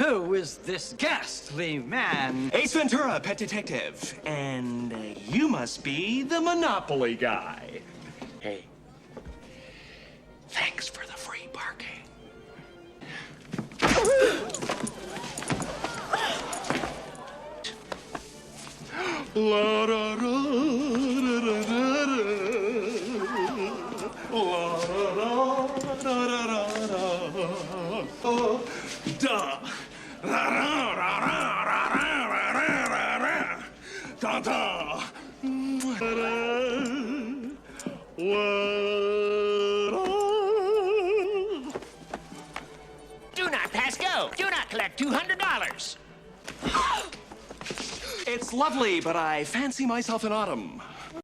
Who is this ghastly man? Ace Ventura, pet detective. And you must be the Monopoly guy. Hey, thanks for the free parking. La da da da da da. La da da da da da. Oh, da. La da da da da da da da da. Do not pass go. Do not collect $200. It's lovely, but I fancy myself in autumn.